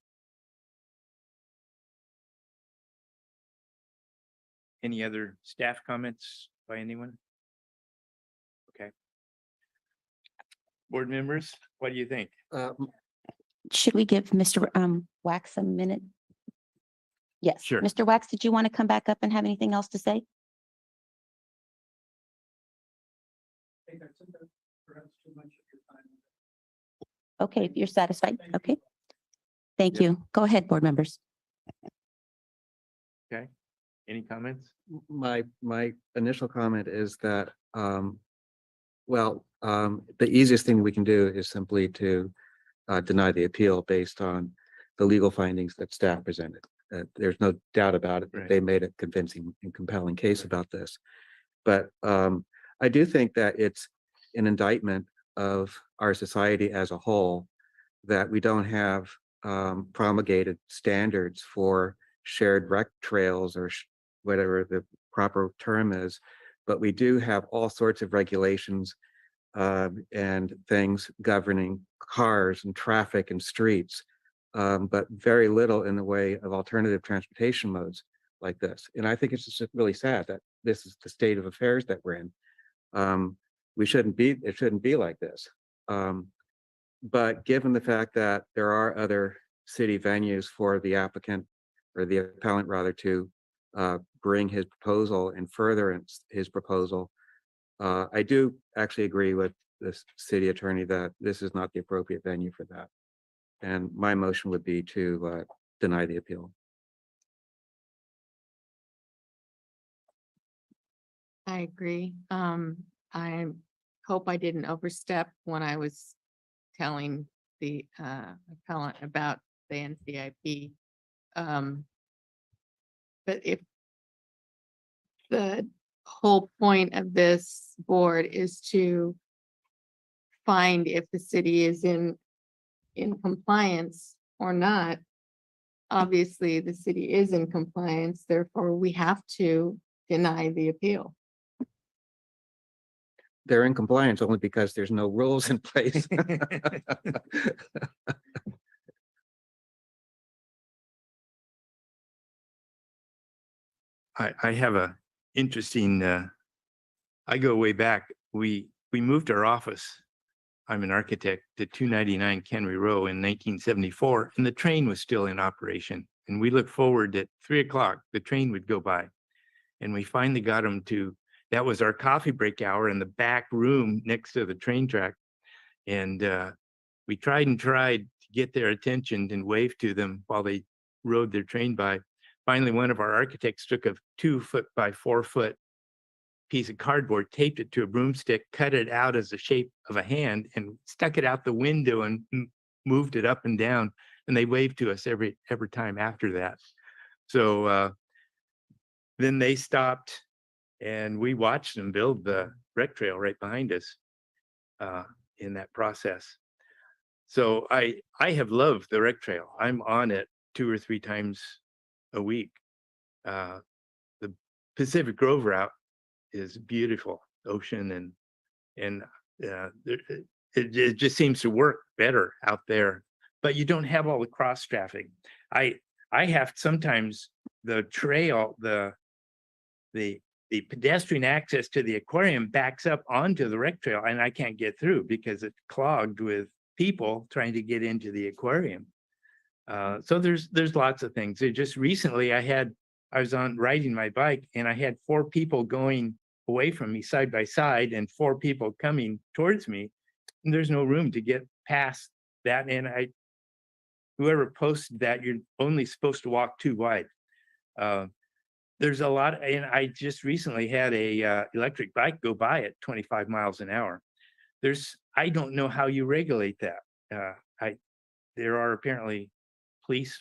Any other staff comments by anyone? Okay. Board members, what do you think? Should we give Mr. Wax a minute? Yes. Sure. Mr. Wax, did you want to come back up and have anything else to say? Okay, if you're satisfied. Okay. Thank you. Go ahead, board members. Any comments? My initial comment is that, the easiest thing we can do is simply to deny the appeal based on the legal findings that staff presented. There's no doubt about it, that Right. they made a convincing and compelling case about this. But I do think that it's an indictment of our society as a whole that we don't have promulgated standards for shared rec trails or whatever the proper term is, but we do have all sorts of regulations and things governing cars and traffic and streets, but very little in the way of alternative transportation modes like this. And I think it's just really sad that this is the state of affairs that we're in. It shouldn't be like this. But given the fact that there are other city venues for the applicant or the appellant rather to bring his proposal and furtherance his proposal, I do actually agree with the city attorney that this is not the appropriate venue for that. And my motion would be to deny the appeal. I agree. I hope I didn't overstep when I was telling the appellant about the NCIP. But if the whole point of this board is to find if the city is in compliance or not, obviously the city is in compliance, therefore we have to deny the appeal. They're in compliance only because there's no rules in place. I have a interesting, I go way back. We moved our office. I'm an architect to 299 Kenry Row in 1974, and the train was still in operation. And we looked forward at 3 o'clock, the train would go by. And we finally got them to, that was our coffee break hour in the back room next to the train track. And we tried to get their attention and wave to them while they rode their train by. Finally, one of our architects took a 2 foot by 4 foot piece of cardboard, taped it to a broomstick, cut it out as the shape of a hand, and stuck it out the window and moved it up and down. And they waved to us every time after that. So then they stopped, and we watched them build the rec trail right behind us in that process. So I have loved the rec trail. I'm on it 2 or 3 times a week. The Pacific Grove route is beautiful, ocean, and it just seems to work better out there. But you don't have all the cross traffic. I have sometimes the trail, the pedestrian access to the aquarium backs up onto the rec trail, and I can't get through because it's clogged with people trying to get into the aquarium. So there's lots of things. Just recently I was on riding my bike, and I had 4 people going away from me side by side and 4 people coming towards me. And there's no room to get past that. And whoever posted that, you're only supposed to walk 2 wide. There's a lot, and I just recently had a electric bike go by at 25 miles an hour. I don't know how you regulate that. There are apparently police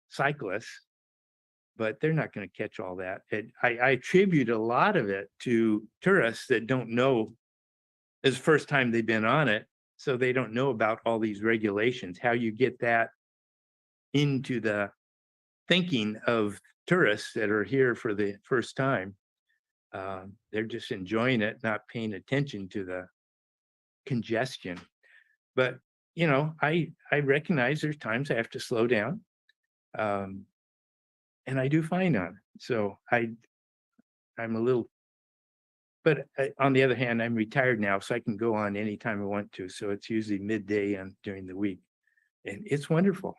cyclists, but they're not going to catch all that. I attribute a lot of it to tourists that don't know, it's the first time they've been on it, so they don't know about all these regulations, how you get that into the thinking of tourists that are here for the first time. They're just enjoying it, not paying attention to the congestion. But, you know, I recognize there's times I have to slow down. And I do fine on it. So I'm a little, but on the other hand, I'm retired now, so I can go on anytime I want to. So it's usually midday during the week. And it's wonderful.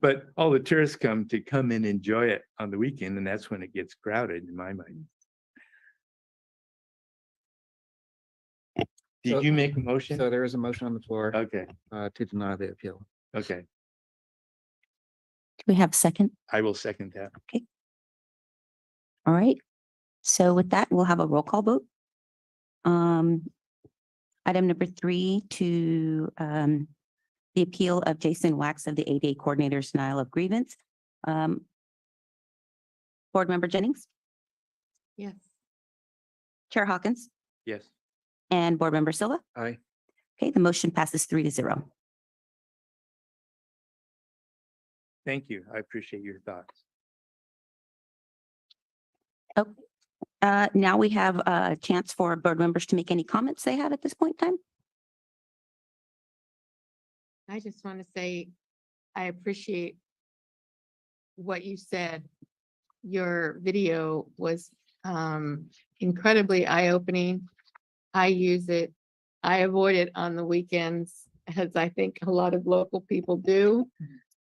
But all the tourists come and enjoy it on the weekend, and that's when it gets crowded in my mind. So- Did you make a motion? So there is a motion on the floor Okay, to deny the appeal. okay. Do we have a second? I will second that. All right. So with that, we'll have a roll call vote. Item number 3 to the appeal of Jason Wax of the ADA Coordinator's denial of grievance. Board Member Jennings, Yes. Chair Hawkins, Yes. and Board Member Silva. Aye. Okay, the motion passes 3-0. Thank you. I appreciate your thoughts. Now we have a chance for board members to make any comments they have at this point in time. I just want to say, I appreciate what you said. Your video was incredibly eye-opening. I use it. I avoid it on the weekends, as I think a lot of local people do,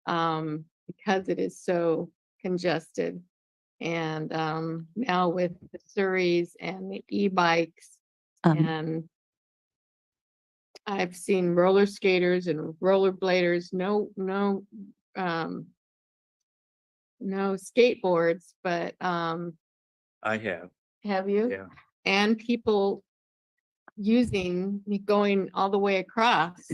because it is so congested. And now with the Surreys and the e-bikes, and I've seen roller skaters and rollerbladers, no skateboards, but I have, have you? yeah. And people going all the way across.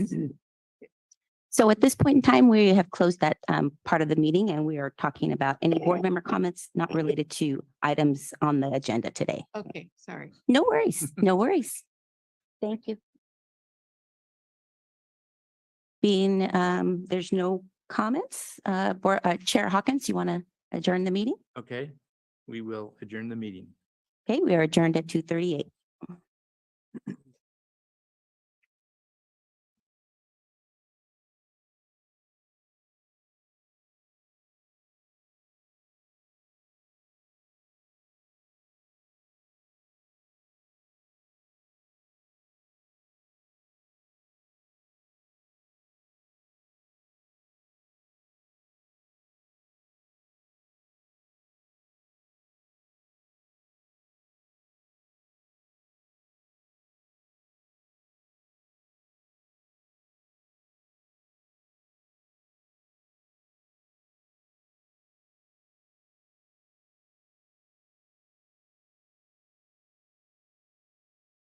So at this point in time, we have closed that part of the meeting and we are talking about any board member comments not related to items on the agenda today. Okay, sorry. No worries, no worries. Thank you. Being there's no comments, Chair Hawkins, you want to adjourn the meeting? Okay, we will adjourn the meeting. Okay, we are adjourned at 2:38.